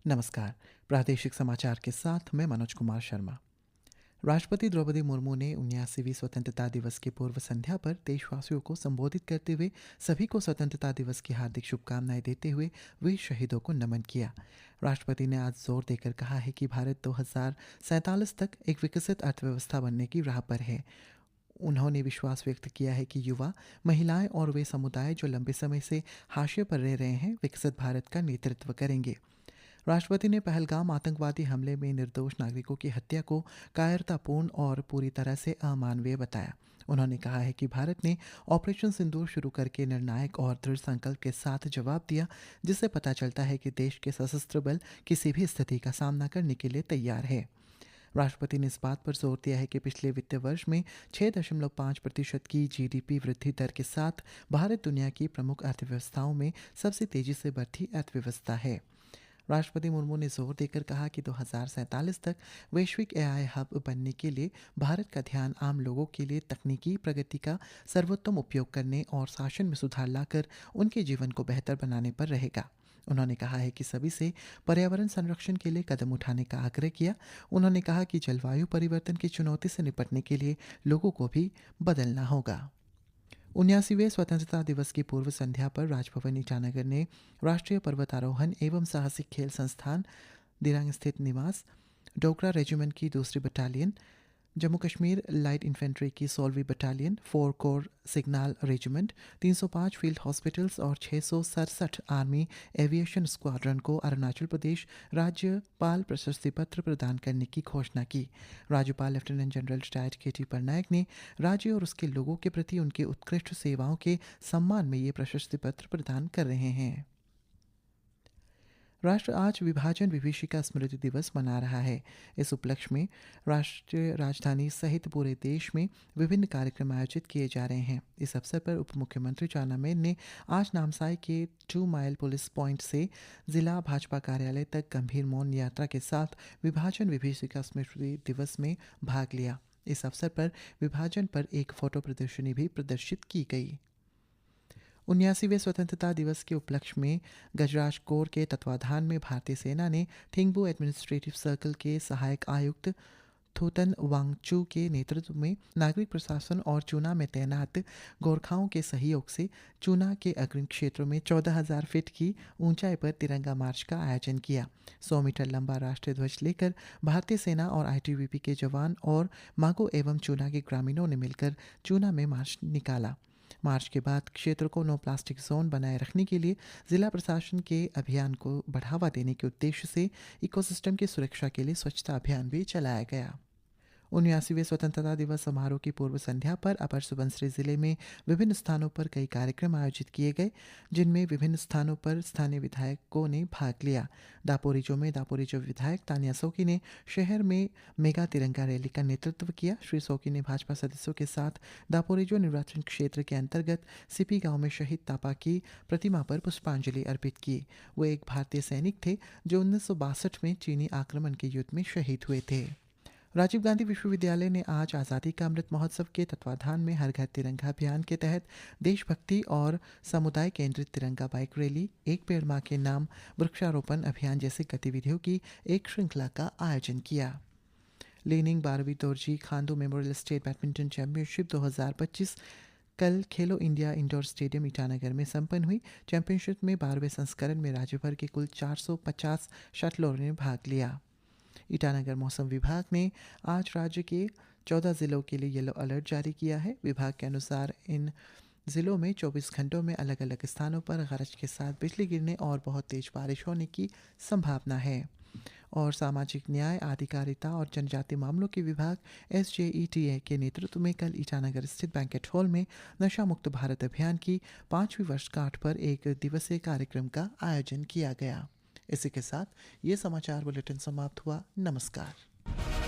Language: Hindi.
नमस्कार। प्रादेशिक समाचार के साथ मैं मनोज कुमार शर्मा। राष्ट्रपति द्रौपदी मुर्मू ने 79वीं स्वतंत्रता दिवस की पूर्व संध्या पर देशवासियों को संबोधित करते हुए सभी को स्वतंत्रता दिवस की हार्दिक शुभकामनाएं देते हुए वीर शहीदों को नमन किया। राष्ट्रपति ने आज जोर देकर कहा है कि भारत 2047 तक एक विकसित अर्थव्यवस्था बनने की राह पर है। उन्होंने विश्वास व्यक्त किया है कि युवा, महिलाएं और वे समुदाय जो लंबे समय से हाशिए पर रह रहे हैं, विकसित भारत का नेतृत्व करेंगे। राष्ट्रपति ने पहलगाम आतंकवादी हमले में निर्दोष नागरिकों की हत्या को कायरतापूर्ण और पूरी तरह से अमानवीय बताया। उन्होंने कहा है कि भारत ने ऑपरेशन सिंदूर शुरू करके निर्णायक और दृढ़ संकल्प के साथ जवाब दिया, जिससे पता चलता है कि देश के सशस्त्र बल किसी भी स्थिति का सामना करने के लिए तैयार है। राष्ट्रपति ने इस बात पर जोर दिया है कि पिछले वित्तीय वर्ष में 6.5% की जीडीपी वृद्धि दर के साथ भारत दुनिया की प्रमुख अर्थव्यवस्थाओं में सबसे तेजी से बढ़ती अर्थव्यवस्था है। राष्ट्रपति मुर्मू ने जोर देकर कहा कि 2047 तक वैश्विक एआई हब बनने के लिए भारत का ध्यान आम लोगों के लिए तकनीकी प्रगति का सर्वोत्तम उपयोग करने और शासन में सुधार लाकर उनके जीवन को बेहतर बनाने पर रहेगा। उन्होंने कहा है कि सभी से पर्यावरण संरक्षण के लिए कदम उठाने का आग्रह किया। उन्होंने कहा कि जलवायु परिवर्तन की चुनौती से निपटने के लिए लोगों को भी बदलना होगा। 79वें स्वतंत्रता दिवस की पूर्व संध्या पर राजभवन ईटानगर ने राष्ट्रीय पर्वतारोहण एवं साहसिक खेल संस्थान दिरांग स्थित निवास, डोगरा रेजिमेंट की दूसरी battalion, Jammu Kashmir light infantry की 16वीं battalion, 4 corps signal regiment, 305 field hospitals और 667 आर्मी एविएशन स्क्वाड्रन को अरुणाचल प्रदेश राज्यपाल प्रशस्ति पत्र प्रदान करने की घोषणा की। राज्यपाल lieutenant general retired K.T.. Patnaik ने राज्य और उसके लोगों के प्रति उनकी उत्कृष्ट सेवाओं के सम्मान में ये प्रशस्ति पत्र प्रदान कर रहे हैं। राष्ट्र आज विभाजन विभीषिका स्मृति दिवस मना रहा है। इस उपलक्ष्य में राष्ट्रीय राजधानी सहित पूरे देश में विभिन्न कार्यक्रम आयोजित किए जा रहे हैं। इस अवसर पर उप मुख्यमंत्री चाउना मेन ने आज नामसाई के 2 माइल पुलिस पॉइंट से जिला भाजपा कार्यालय तक गंभीर मौन यात्रा के साथ विभाजन विभीषिका स्मृति दिवस में भाग लिया। इस अवसर पर विभाजन पर एक फोटो प्रदर्शनी भी प्रदर्शित की गई। 79वें स्वतंत्रता दिवस के उपलक्ष्य में गजराज कोर के तत्वाधान में भारतीय सेना ने थिंगबू एडमिनिस्ट्रेटिव सर्कल के सहायक आयुक्त थूतन वांगचू के नेतृत्व में नागरिक प्रशासन और चूना में तैनात गोरखाओं के सहयोग से चूना के अग्रणी क्षेत्रों में 14,000 फीट की ऊंचाई पर तिरंगा मार्च का आयोजन किया। 100 मीटर लंबा राष्ट्रीय ध्वज लेकर भारतीय सेना और आईटीबीपी के जवान और मागो एवं चूना के ग्रामीणों ने मिलकर चूना में मार्च निकाला। मार्च के बाद क्षेत्र को नो प्लास्टिक जोन बनाए रखने के लिए जिला प्रशासन के अभियान को बढ़ावा देने के उद्देश्य से इकोसिस्टम की सुरक्षा के लिए स्वच्छता अभियान भी चलाया गया। 79वें स्वतंत्रता दिवस समारोह की पूर्व संध्या पर अपर सुबनसिरी जिले में विभिन्न स्थानों पर कई कार्यक्रम आयोजित किए गए, जिनमें विभिन्न स्थानों पर स्थानीय विधायकों ने भाग लिया। दापोरिजो में दापोरिजो विधायक तानिया सोकी ने शहर में मेगा तिरंगा रैली का नेतृत्व किया। श्री सोकी ने भाजपा सदस्यों के साथ दापोरिजो निर्वाचन क्षेत्र के अंतर्गत सिपी गांव में शहीद तापा की प्रतिमा पर पुष्पांजलि अर्पित की। वो एक भारतीय सैनिक थे जो 1962 में चीनी आक्रमण के युद्ध में शहीद हुए थे। राजीव गांधी विश्वविद्यालय ने आज आज़ादी का अमृत महोत्सव के तत्वाधान में हर घर तिरंगा अभियान के तहत देशभक्ति और समुदाय केंद्रित तिरंगा बाइक रैली, एक पेड़ मां के नाम वृक्षारोपण अभियान जैसी गतिविधियों की एक श्रृंखला का आयोजन किया। लीनिंग 12वीं Dorjee Khandu memorial state badminton championship 2025 कल खेलो इंडिया इंडोर स्टेडियम ईटानगर में संपन्न हुई। चैंपियनशिप में 12वें संस्करण में राज्य भर के कुल 450 शटलरों ने भाग लिया। ईटानगर मौसम विभाग ने आज राज्य के 14 जिलों के लिए येलो अलर्ट जारी किया है। विभाग के अनुसार इन जिलों में 24 घंटों में अलग अलग स्थानों पर गरज के साथ बिजली गिरने और बहुत तेज बारिश होने की संभावना है। और सामाजिक न्याय, अधिकारिता और जनजाति मामलों के विभाग SJETA के नेतृत्व में कल ईटानगर स्थित बैंकेट हॉल में नशा मुक्त भारत अभियान की 5वीं वर्षगांठ पर एक दिवसीय कार्यक्रम का आयोजन किया गया। इसी के साथ ये समाचार बुलेटिन समाप्त हुआ। नमस्कार।